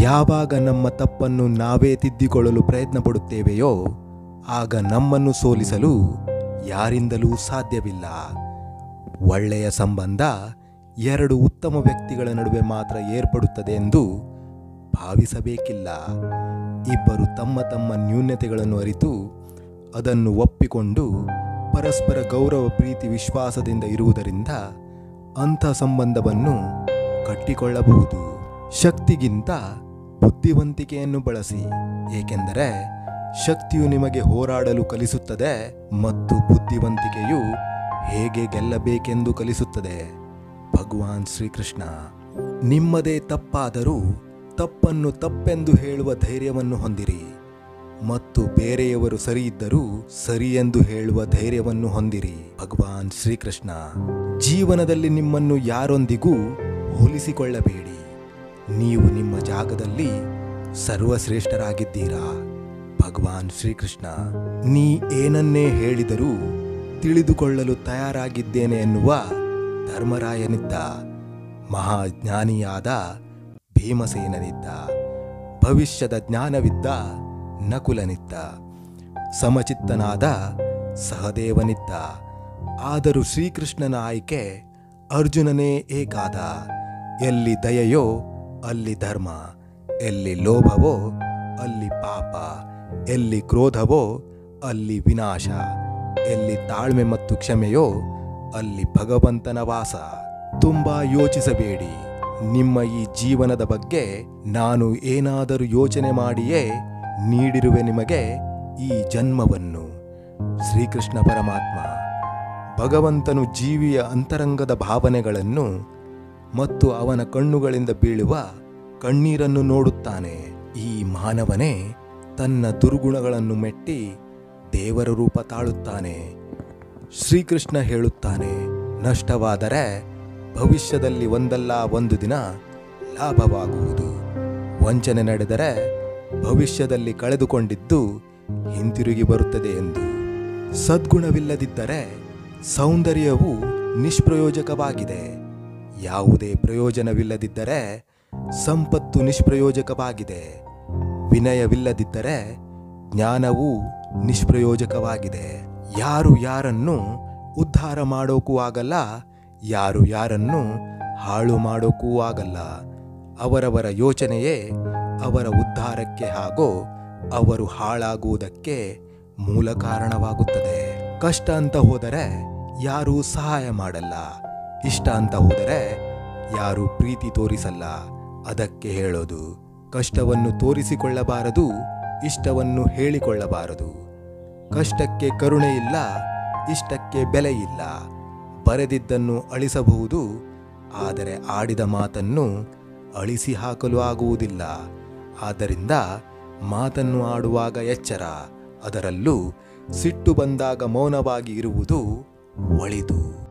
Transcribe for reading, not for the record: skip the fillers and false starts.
ಯಾವಾಗ ನಮ್ಮ ತಪ್ಪನ್ನು ನಾವೇ ತಿದ್ದಿಕೊಳ್ಳಲು ಪ್ರಯತ್ನ ಪಡುತ್ತೇವೆಯೋ ಆಗ ನಮ್ಮನ್ನು ಸೋಲಿಸಲು ಯಾರಿಂದಲೂ ಸಾಧ್ಯವಿಲ್ಲ. ಒಳ್ಳೆಯ ಸಂಬಂಧ ಎರಡು ಉತ್ತಮ ವ್ಯಕ್ತಿಗಳ ನಡುವೆ ಮಾತ್ರ ಏರ್ಪಡುತ್ತದೆ ಎಂದು ಭಾವಿಸಬೇಕಿಲ್ಲ. ಇಬ್ಬರು ತಮ್ಮ ತಮ್ಮ ನ್ಯೂನತೆಗಳನ್ನು ಅರಿತು ಅದನ್ನು ಒಪ್ಪಿಕೊಂಡು ಪರಸ್ಪರ ಗೌರವ, ಪ್ರೀತಿ, ವಿಶ್ವಾಸದಿಂದ ಇರುವುದರಿಂದ ಅಂಥ ಸಂಬಂಧವನ್ನು ಕಟ್ಟಿಕೊಳ್ಳಬಹುದು. ಶಕ್ತಿಗಿಂತ ಬುದ್ಧಿವಂತಿಕೆಯನ್ನು ಬಳಸಿ, ಏಕೆಂದರೆ ಶಕ್ತಿಯು ನಿಮಗೆ ಹೋರಾಡಲು ಕಲಿಸುತ್ತದೆ ಮತ್ತು ಬುದ್ಧಿವಂತಿಕೆಯು ಹೇಗೆ ಗೆಲ್ಲಬೇಕೆಂದು ಕಲಿಸುತ್ತದೆ. ಭಗವಾನ್ ಶ್ರೀಕೃಷ್ಣ. ನಿಮ್ಮದೇ ತಪ್ಪಾದರೂ ತಪ್ಪನ್ನು ತಪ್ಪೆಂದು ಹೇಳುವ ಧೈರ್ಯವನ್ನು ಹೊಂದಿರಿ ಮತ್ತು ಬೇರೆಯವರು ಸರಿಯಿದ್ದರೂ ಸರಿ ಎಂದು ಹೇಳುವ ಧೈರ್ಯವನ್ನು ಹೊಂದಿರಿ. ಭಗವಾನ್ ಶ್ರೀಕೃಷ್ಣ. ಜೀವನದಲ್ಲಿ ನಿಮ್ಮನ್ನು ಯಾರೊಂದಿಗೂ ಹೋಲಿಸಿಕೊಳ್ಳಬೇಡಿ. ನೀವು ನಿಮ್ಮ ಜಾಗದಲ್ಲಿ ಸರ್ವಶ್ರೇಷ್ಠರಾಗಿದ್ದೀರಾ. ಭಗವಾನ್ ಶ್ರೀಕೃಷ್ಣ. ನೀ ಏನನ್ನೇ ಹೇಳಿದರೂ ತಿಳಿದುಕೊಳ್ಳಲು ತಯಾರಾಗಿದ್ದೇನೆ ಎನ್ನುವ ಧರ್ಮರಾಯನಿದ್ದ. ಮಹಾಜ್ಞಾನಿಯಾದ ಭೀಮಸೇನನಿದ್ದ. ಭವಿಷ್ಯದ ಜ್ಞಾನವಿದ್ದ ನಕುಲನಿದ್ದ. ಸಮಚಿತ್ತನಾದ ಸಹದೇವನಿದ್ದ. ಆದರೂ ಶ್ರೀಕೃಷ್ಣನ ಆಯ್ಕೆ ಅರ್ಜುನನೇ ಏಕಾದ. ಎಲ್ಲಿ ದಯೆಯೋ ಅಲ್ಲಿ ಧರ್ಮ, ಎಲ್ಲಿ ಲೋಭವೋ ಅಲ್ಲಿ ಪಾಪ, ಎಲ್ಲಿ ಕ್ರೋಧವೋ ಅಲ್ಲಿ ವಿನಾಶ, ಎಲ್ಲಿ ತಾಳ್ಮೆ ಮತ್ತು ಕ್ಷಮೆಯೋ ಅಲ್ಲಿ ಭಗವಂತನ ವಾಸ. ತುಂಬ ಯೋಚಿಸಬೇಡಿ. ನಿಮ್ಮ ಈ ಜೀವನದ ಬಗ್ಗೆ ನಾನು ಏನಾದರೂ ಯೋಚನೆ ಮಾಡಿಯೇ ನೀಡಿರುವೆ ನಿಮಗೆ ಈ ಜನ್ಮವನ್ನು. ಶ್ರೀಕೃಷ್ಣ ಪರಮಾತ್ಮ. ಭಗವಂತನು ಜೀವಿಯ ಅಂತರಂಗದ ಭಾವನೆಗಳನ್ನು ಮತ್ತು ಅವನ ಕಣ್ಣುಗಳಿಂದ ಬೀಳುವ ಕಣ್ಣೀರನ್ನು ನೋಡುತ್ತಾನೆ. ಈ ಮಾನವನೇ ತನ್ನ ದುರ್ಗುಣಗಳನ್ನು ಮೆಟ್ಟಿ ದೇವರ ರೂಪ ತಾಳುತ್ತಾನೆ. ಶ್ರೀಕೃಷ್ಣ ಹೇಳುತ್ತಾನೆ, ನಷ್ಟವಾದರೆ ಭವಿಷ್ಯದಲ್ಲಿ ಒಂದಲ್ಲ ಒಂದು ದಿನ ಲಾಭವಾಗುವುದು. ವಂಚನೆ ನಡೆದರೆ ಭವಿಷ್ಯದಲ್ಲಿ ಕಳೆದುಕೊಂಡಿದ್ದು ಹಿಂತಿರುಗಿ ಬರುತ್ತದೆ ಎಂದು. ಸದ್ಗುಣವಿಲ್ಲದಿದ್ದರೆ ಸೌಂದರ್ಯವು ನಿಷ್ಪ್ರಯೋಜಕವಾಗಿದೆ. ಯಾವುದೇ ಪ್ರಯೋಜನವಿಲ್ಲದಿದ್ದರೆ ಸಂಪತ್ತು ನಿಷ್ಪ್ರಯೋಜಕವಾಗಿದೆ. ವಿನಯವಿಲ್ಲದಿದ್ದರೆ ಜ್ಞಾನವೂ ನಿಷ್ಪ್ರಯೋಜಕವಾಗಿದೆ. ಯಾರು ಯಾರನ್ನು ಉದ್ಧಾರ ಮಾಡೋಕ್ಕೂ ಆಗಲ್ಲ, ಯಾರು ಯಾರನ್ನು ಹಾಳು ಮಾಡೋಕ್ಕೂ ಆಗಲ್ಲ. ಅವರವರ ಯೋಚನೆಯೇ ಅವರ ಉದ್ಧಾರಕ್ಕೆ ಹಾಗೂ ಅವರು ಹಾಳಾಗುವುದಕ್ಕೆ ಮೂಲ ಕಾರಣವಾಗುತ್ತದೆ. ಕಷ್ಟ ಅಂತ ಹೋದರೆ ಯಾರೂ ಸಹಾಯ ಮಾಡಲ್ಲ. ಇಷ್ಟ ಅಂತ ಹೋದರೆ ಯಾರೂ ಪ್ರೀತಿ ತೋರಿಸಲ್ಲ. ಅದಕ್ಕೆ ಹೇಳೋದು, ಕಷ್ಟವನ್ನು ತೋರಿಸಿಕೊಳ್ಳಬಾರದು, ಇಷ್ಟವನ್ನು ಹೇಳಿಕೊಳ್ಳಬಾರದು. ಕಷ್ಟಕ್ಕೆ ಕರುಣೆ ಇಲ್ಲ, ಇಷ್ಟಕ್ಕೆ ಬೆಲೆ ಇಲ್ಲ. ಬರೆದಿದ್ದನ್ನು ಅಳಿಸಬಹುದು, ಆದರೆ ಆಡಿದ ಮಾತನ್ನು ಅಳಿಸಿ ಹಾಕಲು ಆಗುವುದಿಲ್ಲ. ಆದ್ದರಿಂದ ಮಾತನ್ನು ಆಡುವಾಗ ಎಚ್ಚರ. ಅದರಲ್ಲೂ ಸಿಟ್ಟು ಬಂದಾಗ ಮೌನವಾಗಿ ಇರುವುದು ಒಳಿತು.